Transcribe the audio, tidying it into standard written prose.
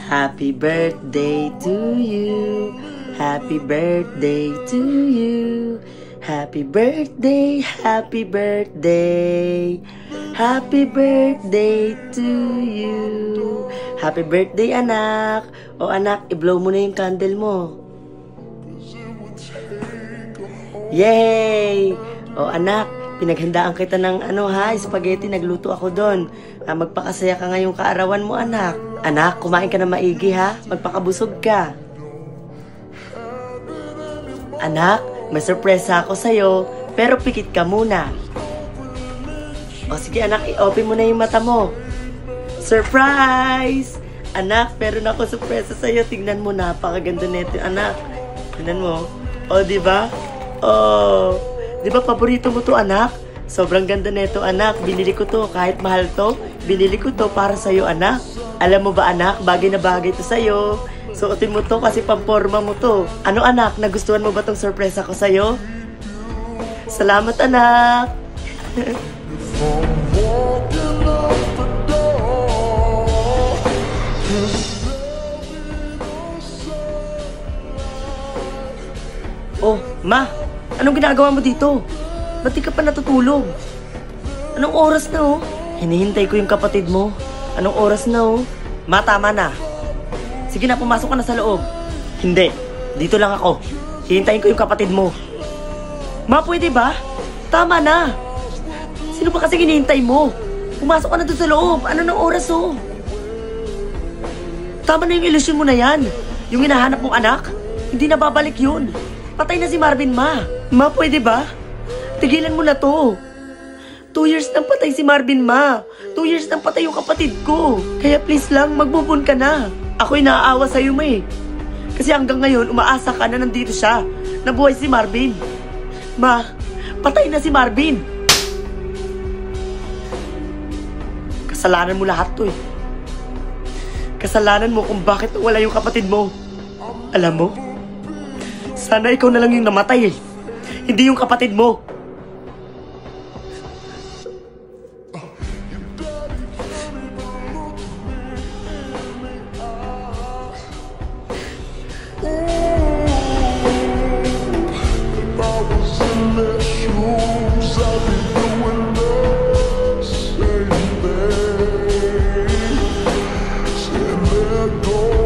Happy birthday to you. Happy birthday to you. Happy birthday, happy birthday. Happy birthday to you. Happy birthday, anak. O anak, i-blow mo na yung candle mo. Yay! O anak, pinaghandaan kita ng spaghetti, nagluto ako doon. Magpakasaya ka ngayong kaarawan mo, anak. Anak, kumain ka na maigi, ha? Magpakabusog ka. Anak, may sorpresa ako sa'yo, pero pikit ka muna. O sige anak, i-open mo na yung mata mo. Surprise! Anak, meron ako sorpresa sa'yo. Tingnan mo, napakaganda nito, anak. Tingnan mo. O, diba? O, diba paborito mo to, anak? Sobrang ganda nito, anak. Binili ko to, kahit mahal to. Binili ko to para sa'yo, anak. Alam mo ba, anak, bagay na bagay to sa'yo. Suotin mo to kasi pamporma mo to. Ano, anak, nagustuhan mo ba tong sorpresa ko sa'yo? Salamat, anak. Oh, ma, anong ginagawa mo dito? Ba't di ka pa natutulog? Anong oras na, oh? Hinihintay ko yung kapatid mo. Anong oras na, oh? Ma, tama na. Sige na, pumasok ka na sa loob. Hindi, dito lang ako. Hihintayin ko yung kapatid mo. Ma, pwede ba? Tama na. Sino pa kasi hinihintay mo? Pumasok ka na doon sa loob. Ano ng oras, oh? Tama na yung ilusyon mo na yan. Yung hinahanap mong anak, hindi na babalik yun. Patay na si Marvin, ma. Ma, pwede ba? Tigilan mo na to. 2 years nang patay si Marvin, ma. 2 years nang patay yung kapatid ko. Kaya please lang, magbubun ka na. Ako'y naaawa sa'yo, ma eh. Kasi hanggang ngayon, umaasa ka na nandito siya. Nabuhay si Marvin. Ma, patay na si Marvin. Kasalanan mo lahat to eh. Kasalanan mo kung bakit wala yung kapatid mo. Alam mo, sana ikaw na lang yung namatay eh. Hindi yung kapatid mo. Go.